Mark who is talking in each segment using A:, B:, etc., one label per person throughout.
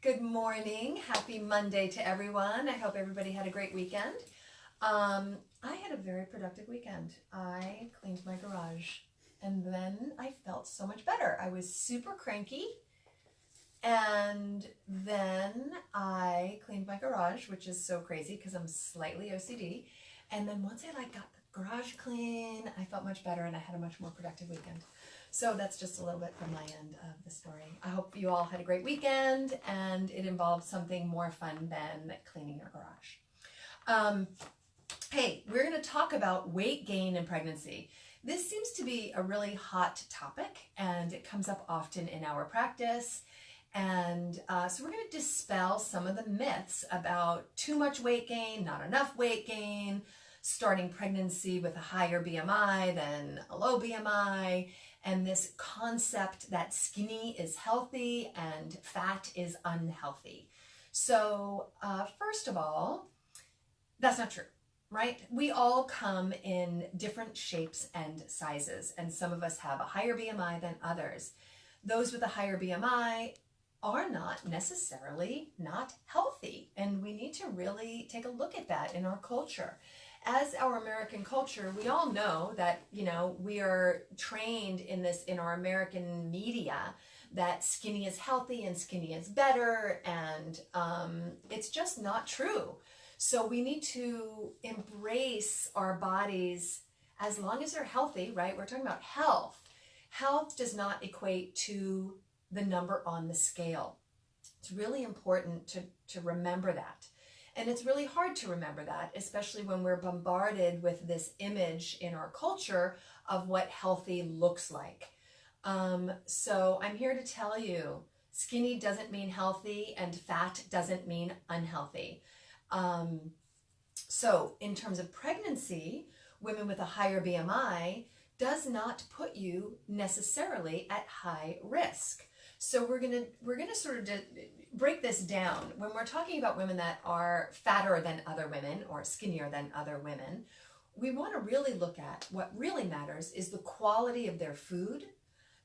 A: Good morning. Happy Monday to everyone. I hope everybody had a great weekend. I had a very productive weekend. I cleaned my garage and then I felt so much better. I was super cranky and then I cleaned my garage, which is so crazy because I'm slightly OCD. And then once I got the garage clean, I felt much better and I had a much more productive weekend. So that's just a little bit from my end of the story. I hope you all had a great weekend and it involved something more fun than cleaning your garage. Hey, we're going to talk about weight gain in pregnancy. This seems to be a really hot topic and it comes up often in our practice. And so we're going to dispel some of the myths about too much weight gain, not enough weight gain, starting pregnancy with a higher BMI than a low BMI, and this concept that skinny is healthy and fat is unhealthy. So first of all, that's not true, right? We all come in different shapes and sizes, and some of us have a higher BMI than others. Those with a higher BMI are not necessarily not healthy, and we need to really take a look at that in our culture. As our American culture, we all know that, we are trained in our American media that skinny is healthy and skinny is better, and it's just not true. So we need to embrace our bodies as long as they're healthy, right? We're talking about health. Health does not equate to the number on the scale. It's really important to remember that. And it's really hard to remember that, especially when we're bombarded with this image in our culture of what healthy looks like. So I'm here to tell you, skinny doesn't mean healthy and fat doesn't mean unhealthy. So in terms of pregnancy, women with a higher BMI does not put you necessarily at high risk. So we're gonna sort of break this down. When we're talking about women that are fatter than other women or skinnier than other women, we want to really look at what really matters is the quality of their food,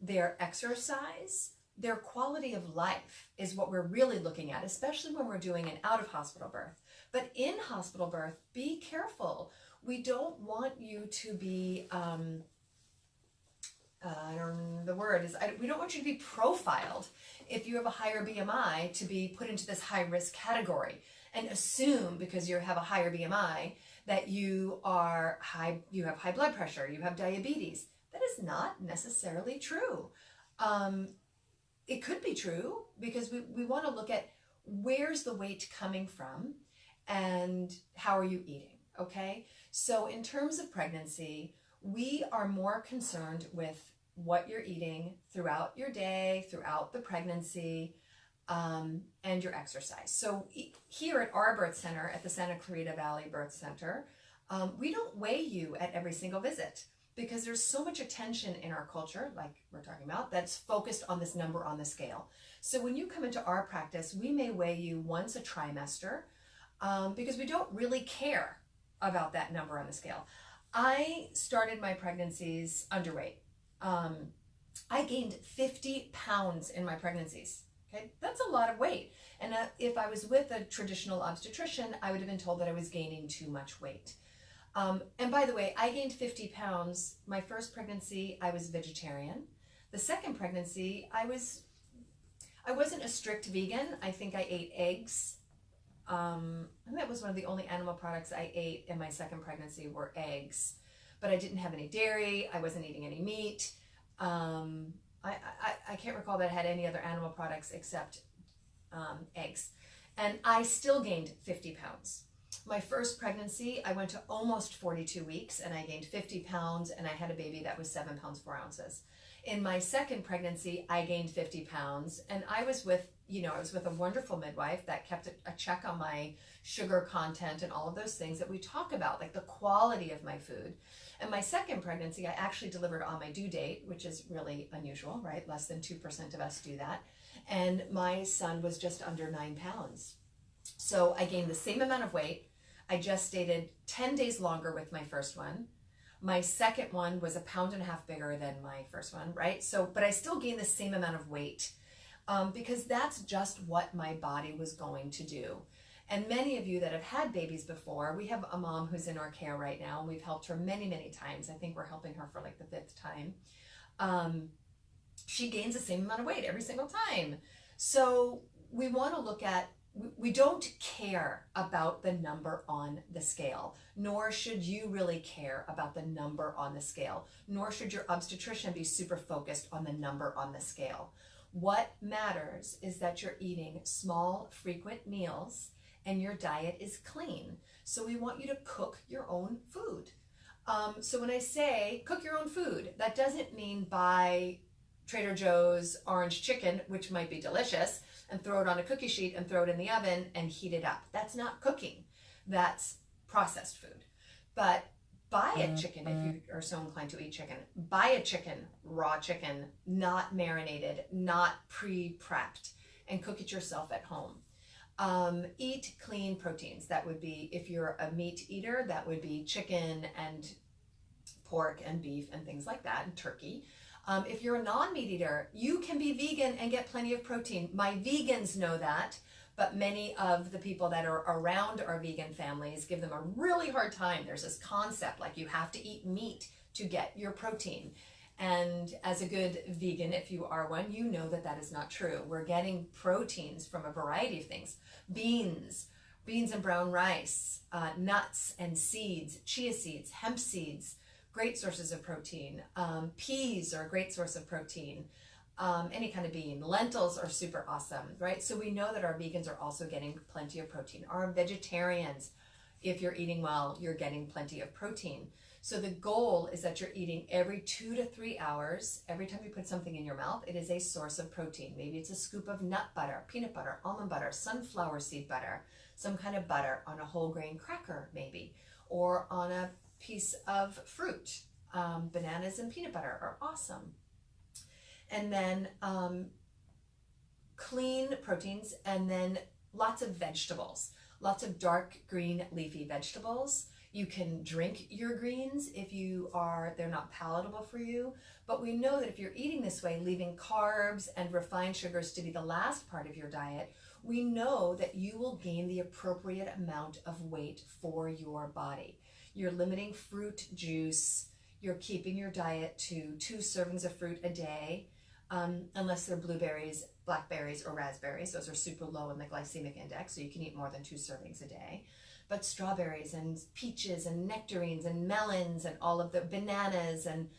A: their exercise, their quality of life is what we're really looking at, especially when we're doing an out-of-hospital birth. But in hospital birth, be careful. We don't want you to be we don't want you to be profiled if you have a higher BMI to be put into this high risk category and assume because you have a higher BMI that you have high blood pressure, you have diabetes. That is not necessarily true. It could be true because we want to look at where's the weight coming from and how are you eating, okay? So in terms of pregnancy, we are more concerned with what you're eating throughout your day, throughout the pregnancy, and your exercise. So here at our birth center, at the Santa Clarita Valley Birth Center, we don't weigh you at every single visit because there's so much attention in our culture, like we're talking about, that's focused on this number on the scale. So when you come into our practice, we may weigh you once a trimester because we don't really care about that number on the scale. I started my pregnancies underweight. I gained 50 pounds in my pregnancies. Okay, that's a lot of weight. And if I was with a traditional obstetrician, I would have been told that I was gaining too much weight. And by the way, I gained 50 pounds. My first pregnancy, I was vegetarian. The second pregnancy, I wasn't a strict vegan. I think I ate eggs. And that was one of the only animal products I ate in my second pregnancy were eggs. But I didn't have any dairy. I wasn't eating any meat. I can't recall that I had any other animal products except eggs. And I still gained 50 pounds. My first pregnancy, I went to almost 42 weeks and I gained 50 pounds and I had a baby that was 7 pounds 4 ounces. In my second pregnancy, I gained 50 pounds and I was with a wonderful midwife that kept a check on my sugar content and all of those things that we talk about, like the quality of my food. And my second pregnancy, I actually delivered on my due date, which is really unusual, right? Less than 2% of us do that. And my son was just under 9 pounds. So I gained the same amount of weight. I gestated 10 days longer with my first one. My second one was 1.5 pounds bigger than my first one, right? So, but I still gained the same amount of weight. because that's just what my body was going to do. And many of you that have had babies before, we have a mom who's in our care right now, and we've helped her many, many times. I think we're helping her for like the 5th time. She gains the same amount of weight every single time. So we want to look at, we don't care about the number on the scale, nor should you really care about the number on the scale, nor should your obstetrician be super focused on the number on the scale. What matters is that you're eating small, frequent meals and your diet is clean. So we want you to cook your own food. So when I say cook your own food, that doesn't mean buy Trader Joe's orange chicken, which might be delicious, and throw it on a cookie sheet and throw it in the oven and heat it up. That's not cooking. That's processed food. But buy a chicken if you are so inclined to eat chicken. Buy a chicken, raw chicken, not marinated, not pre-prepped, and cook it yourself at home. Eat clean proteins. That would be, if you're a meat eater, that would be chicken and pork and beef and things like that, and turkey. If you're a non-meat eater, you can be vegan and get plenty of protein. My vegans know that, but many of the people that are around our vegan families give them a really hard time. There's this concept like you have to eat meat to get your protein. And as a good vegan, if you are one, you know that that is not true. We're getting proteins from a variety of things. Beans and brown rice, nuts and seeds, chia seeds, hemp seeds, great sources of protein. Peas are a great source of protein. Any kind of bean. Lentils are super awesome, right? So we know that our vegans are also getting plenty of protein. Our vegetarians, if you're eating well, you're getting plenty of protein. So the goal is that you're eating every 2 to 3 hours. Every time you put something in your mouth, it is a source of protein. Maybe it's a scoop of nut butter, peanut butter, almond butter, sunflower seed butter, some kind of butter on a whole grain cracker maybe, or on a piece of fruit. Bananas and peanut butter are awesome. And then clean proteins, and then lots of vegetables, lots of dark green leafy vegetables. You can drink your greens if they're not palatable for you, but we know that if you're eating this way, leaving carbs and refined sugars to be the last part of your diet, we know that you will gain the appropriate amount of weight for your body. You're limiting fruit juice, you're keeping your diet to 2 servings of fruit a day, unless they're blueberries, blackberries, or raspberries. Those are super low in the glycemic index, so you can eat more than 2 servings a day. But strawberries and peaches and nectarines and melons and all of the bananas and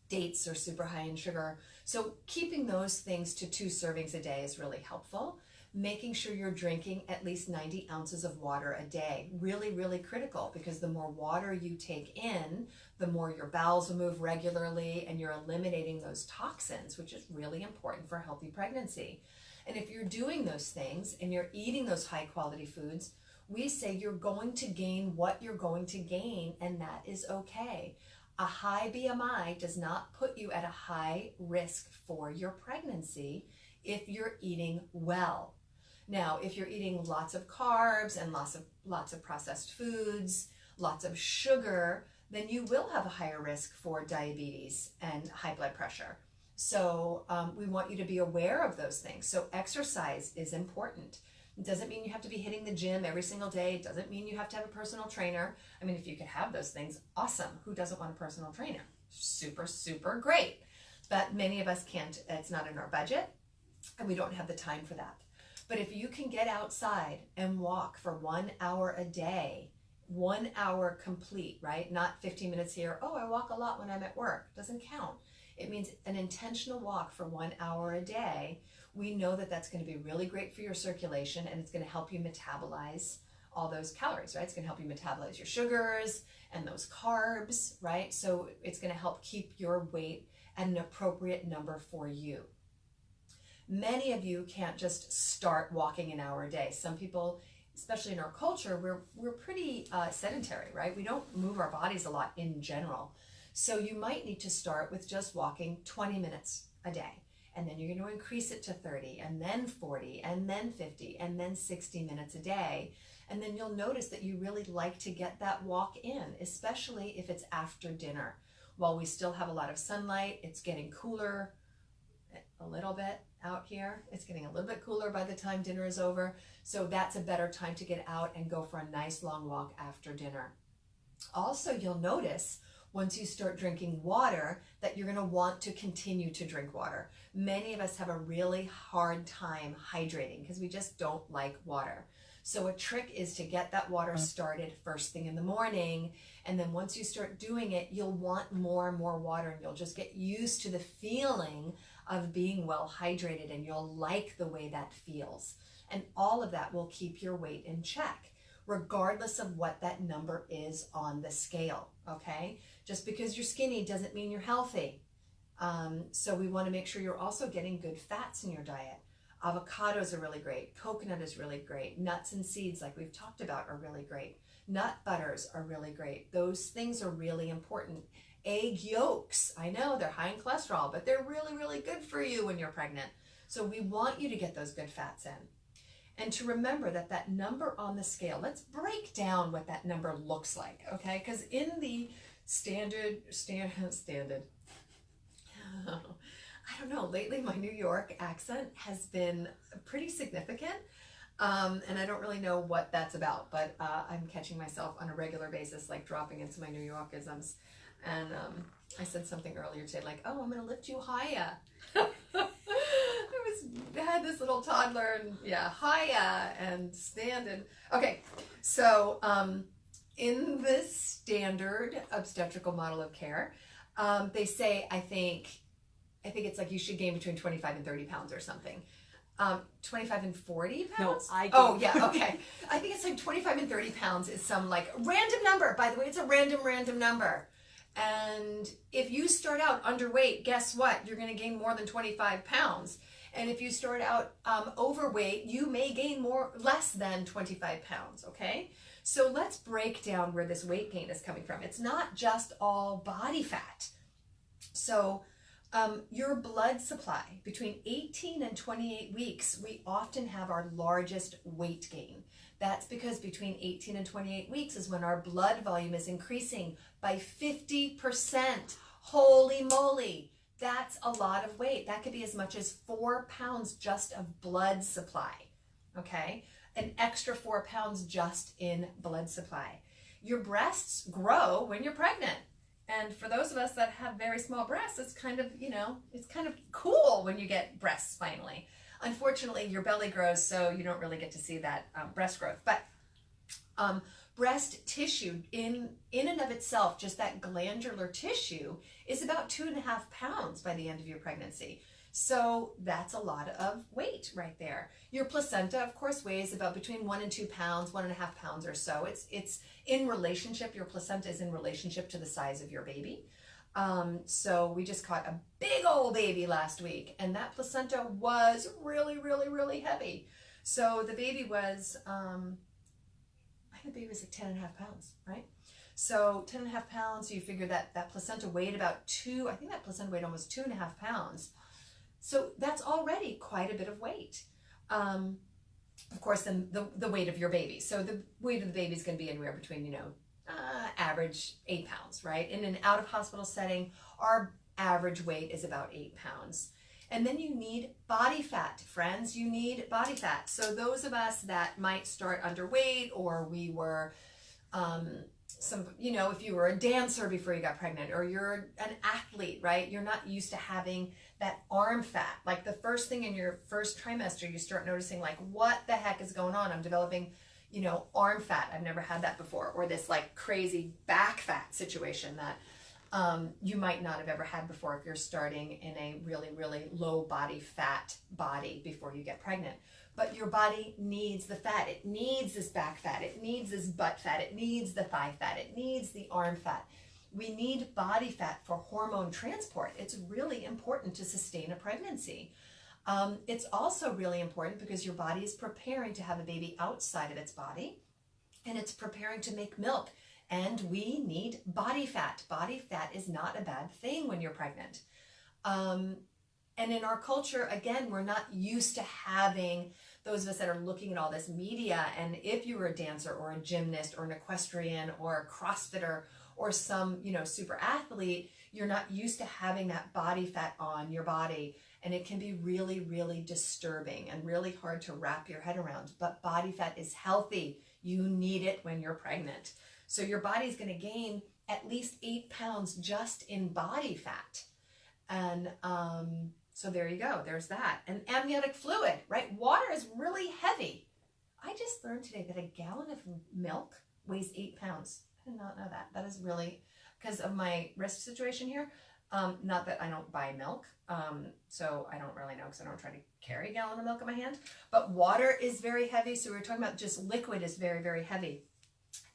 A: dates are super high in sugar. So keeping those things to 2 servings a day is really helpful. Making sure you're drinking at least 90 ounces of water a day. Really, really critical, because the more water you take in, the more your bowels will move regularly and you're eliminating those toxins, which is really important for a healthy pregnancy. And if you're doing those things and you're eating those high quality foods, we say you're going to gain what you're going to gain, and that is okay. A high BMI does not put you at a high risk for your pregnancy if you're eating well. Now, if you're eating lots of carbs and lots of processed foods, lots of sugar, then you will have a higher risk for diabetes and high blood pressure. So we want you to be aware of those things. So exercise is important. It doesn't mean you have to be hitting the gym every single day. It doesn't mean you have to have a personal trainer. I mean, if you could have those things, awesome. Who doesn't want a personal trainer? Super, super great. But many of us can't. It's not in our budget, and we don't have the time for that. But if you can get outside and walk for 1 hour a day, 1 hour complete, right? Not 15 minutes here. Oh, I walk a lot when I'm at work. Doesn't count. It means an intentional walk for 1 hour a day. We know that that's going to be really great for your circulation, and it's going to help you metabolize all those calories, right? It's going to help you metabolize your sugars and those carbs, right? So it's going to help keep your weight at an appropriate number for you. Many of you can't just start walking an hour a day. Some people, especially in our culture, we're pretty sedentary, right? We don't move our bodies a lot in general. So you might need to start with just walking 20 minutes a day. And then you're going to increase it to 30, and then 40, and then 50, and then 60 minutes a day. And then you'll notice that you really like to get that walk in, especially if it's after dinner. While we still have a lot of sunlight, it's getting cooler. a little bit out here. It's getting a little bit cooler by the time dinner is over. So that's a better time to get out and go for a nice long walk after dinner. Also, you'll notice once you start drinking water that you're going to want to continue to drink water. Many of us have a really hard time hydrating because we just don't like water. So a trick is to get that water started first thing in the morning, and then once you start doing it, you'll want more and more water, and you'll just get used to the feeling of being well hydrated, and you'll like the way that feels. And all of that will keep your weight in check, regardless of what that number is on the scale, okay? Just because you're skinny doesn't mean you're healthy. So we want to make sure you're also getting good fats in your diet. Avocados are really great. Coconut is really great. Nuts and seeds, like we've talked about, are really great. Nut butters are really great. Those things are really important. Egg yolks, I know they're high in cholesterol, but they're really, really good for you when you're pregnant. So we want you to get those good fats in. And to remember that that number on the scale, let's break down what that number looks like, okay? Because in the standard, I don't know, lately my New York accent has been pretty significant, and I don't really know what that's about, but I'm catching myself on a regular basis, like dropping into my New Yorkisms, and I said something earlier today, like, oh, I'm going to lift you higher. I had this little toddler, and yeah, higher, and stand, and okay, so in this standard obstetrical model of care, they say, I think it's like you should gain between 25 and 30 pounds or something. 25 and 40 pounds?
B: No,
A: oh, yeah, okay. I think it's like 25 and 30 pounds is some like random number. By the way, it's a random number. And if you start out underweight, guess what? You're going to gain more than 25 pounds. And if you start out overweight, you may gain less than 25 pounds, okay? So let's break down where this weight gain is coming from. It's not just all body fat. So your blood supply, between 18 and 28 weeks, we often have our largest weight gain. That's because between 18 and 28 weeks is when our blood volume is increasing by 50%. Holy moly, that's a lot of weight. That could be as much as 4 pounds just of blood supply, okay? An extra 4 pounds just in blood supply. Your breasts grow when you're pregnant. And for those of us that have very small breasts, it's kind of, it's kind of cool when you get breasts finally. Unfortunately, your belly grows, so you don't really get to see that breast growth. But breast tissue in and of itself, just that glandular tissue, is about 2.5 pounds by the end of your pregnancy. So that's a lot of weight right there. Your placenta, of course, weighs about between 1 and 2 pounds, 1.5 pounds or so. It's in relationship, your placenta is in relationship to the size of your baby. So we just caught a big old baby last week, and that placenta was really, really, really heavy. So the baby was, I think the baby was like 10.5 pounds, right? So 10.5 pounds, so you figure that that placenta weighed about I think that placenta weighed almost 2.5 pounds. So that's already quite a bit of weight. Of course, then the weight of your baby. So the weight of the baby is going to be anywhere between, average 8 pounds, right? In an out-of-hospital setting, our average weight is about 8 pounds. And then you need body fat, friends. You need body fat. So those of us that might start underweight, or we were if you were a dancer before you got pregnant, or you're an athlete, right? You're not used to having that arm fat. Like the first thing in your first trimester, you start noticing like, what the heck is going on? I'm developing, arm fat. I've never had that before. Or this like crazy back fat situation that you might not have ever had before if you're starting in a really, really low body fat body before you get pregnant. But your body needs the fat. It needs this back fat. It needs this butt fat. It needs the thigh fat. It needs the arm fat. We need body fat for hormone transport. It's really important to sustain a pregnancy. It's also really important because your body is preparing to have a baby outside of its body, and it's preparing to make milk. And we need body fat. Body fat is not a bad thing when you're pregnant. And in our culture, again, we're not used to having those of us that are looking at all this media. And if you were a dancer or a gymnast or an equestrian or a CrossFitter or some, super athlete, you're not used to having that body fat on your body. And it can be really, really disturbing and really hard to wrap your head around. But body fat is healthy. You need it when you're pregnant. So your body's going to gain at least 8 pounds just in body fat. And so there you go. There's that. And amniotic fluid, right? Water is really heavy. I just learned today that a gallon of milk weighs 8 pounds. I did not know that. That is really, because of my risk situation here. Not that I don't buy milk, so I don't really know because I don't try to carry a gallon of milk in my hand. But water is very heavy, so we were talking about just liquid is very, very heavy.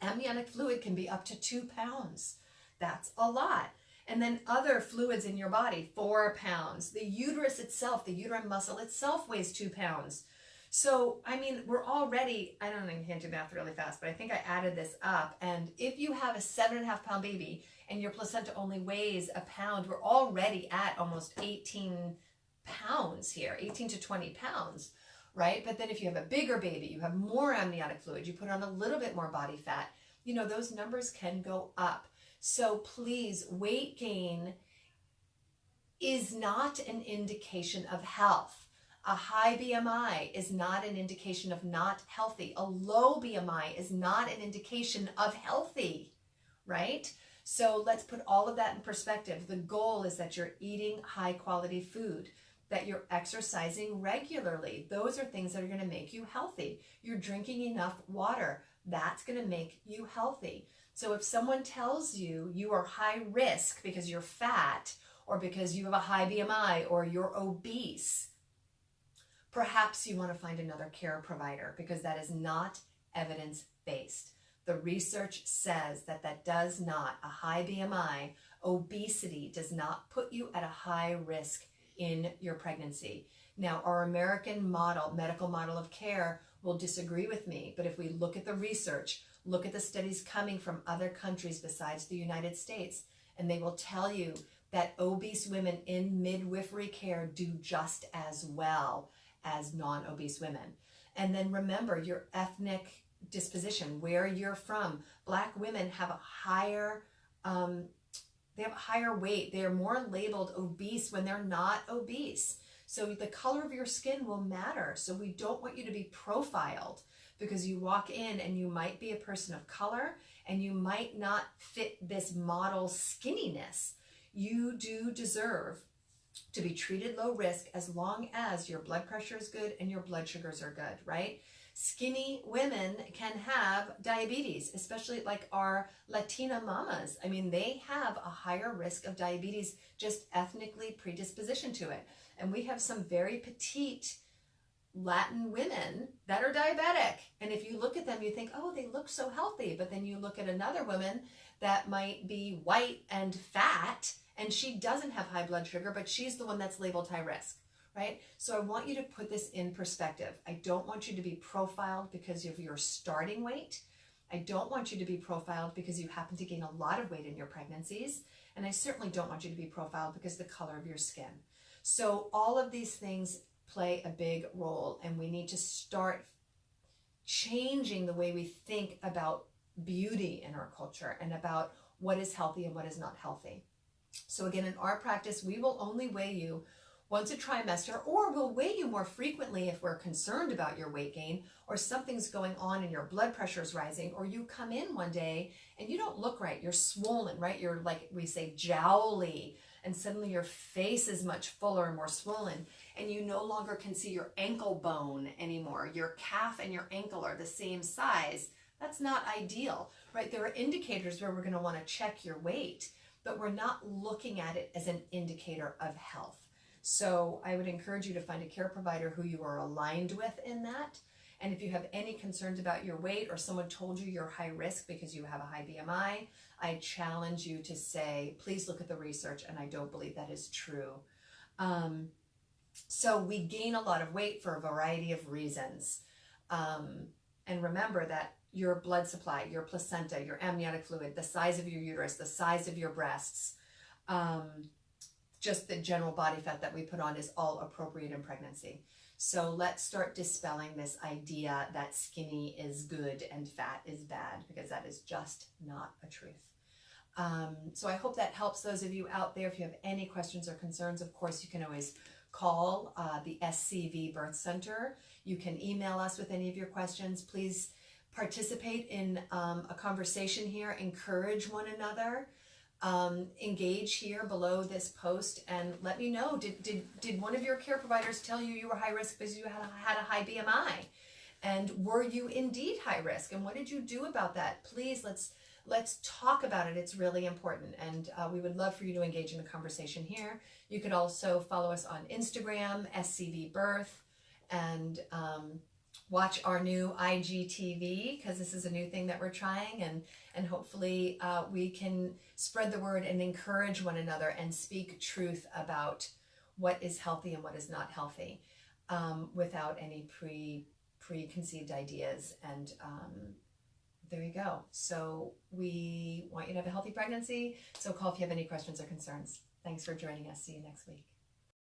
A: Amniotic fluid can be up to 2 pounds. That's a lot. And then other fluids in your body, 4 pounds. The uterus itself, the uterine muscle itself weighs 2 pounds. So, I mean, we're already, I don't know, I can't do math really fast, but I think I added this up. And if you have a 7.5 pound baby and your placenta only weighs a pound, we're already at almost 18 pounds here, 18 to 20 pounds, right? But then if you have a bigger baby, you have more amniotic fluid, you put on a little bit more body fat, you know, those numbers can go up. So please, weight gain is not an indication of health. A high BMI is not an indication of not healthy. A low BMI is not an indication of healthy, right? So let's put all of that in perspective. The goal is that you're eating high quality food, that you're exercising regularly. Those are things that are going to make you healthy. You're drinking enough water. That's going to make you healthy. So if someone tells you you are high risk because you're fat or because you have a high BMI or you're obese, perhaps you want to find another care provider because that is not evidence-based. The research says that that does not, a high BMI, obesity does not put you at a high risk in your pregnancy. Now, our American model, medical model of care will disagree with me, but if we look at the research, look at the studies coming from other countries besides the United States, and they will tell you that obese women in midwifery care do just as well as non-obese women. And then remember your ethnic disposition, where you're from. Black women have a higher, they have a higher weight. They are more labeled obese when they're not obese. So the color of your skin will matter. So we don't want you to be profiled because you walk in and you might be a person of color and you might not fit this model skinniness. You do deserve to be treated low risk as long as your blood pressure is good and your blood sugars are good, right? Skinny women can have diabetes, especially like our Latina mamas. I mean, they have a higher risk of diabetes, just ethnically predisposition to it. And we have some very petite Latin women that are diabetic. And if you look at them, you think, oh, they look so healthy. But then you look at another woman that might be white and fat, and she doesn't have high blood sugar, but she's the one that's labeled high risk, right? So I want you to put this in perspective. I don't want you to be profiled because of your starting weight. I don't want you to be profiled because you happen to gain a lot of weight in your pregnancies. And I certainly don't want you to be profiled because of the color of your skin. So all of these things play a big role, and we need to start changing the way we think about beauty in our culture and about what is healthy and what is not healthy. So again, in our practice, we will only weigh you once a trimester, or we'll weigh you more frequently if we're concerned about your weight gain or something's going on and your blood pressure is rising, or you come in one day and you don't look right. You're swollen, right? You're like we say jowly, and suddenly your face is much fuller and more swollen, and you no longer can see your ankle bone anymore. Your calf and your ankle are the same size. That's not ideal, right? There are indicators where we're going to want to check your weight, but we're not looking at it as an indicator of health. So I would encourage you to find a care provider who you are aligned with in that. And if you have any concerns about your weight, or someone told you you're high risk because you have a high BMI, I challenge you to say, please look at the research, and I don't believe that is true. So we gain a lot of weight for a variety of reasons. And remember that your blood supply, your placenta, your amniotic fluid, the size of your uterus, the size of your breasts, just the general body fat that we put on is all appropriate in pregnancy. So let's start dispelling this idea that skinny is good and fat is bad, because that is just not a truth. So I hope that helps those of you out there. If you have any questions or concerns, of course, you can always call the SCV Birth Center. You can email us with any of your questions. Please participate in a conversation here, encourage one another, engage here below this post, and let me know, did one of your care providers tell you were high risk because you had a high BMI? And were you indeed high risk? And what did you do about that? Please, let's talk about it. It's really important. And we would love for you to engage in the conversation here. You could also follow us on Instagram, SCV Birth, and watch our new IGTV, because this is a new thing that we're trying. And hopefully we can spread the word and encourage one another and speak truth about what is healthy and what is not healthy, without any preconceived ideas. And there you go. So we want you to have a healthy pregnancy. So call if you have any questions or concerns. Thanks for joining us. See you next week.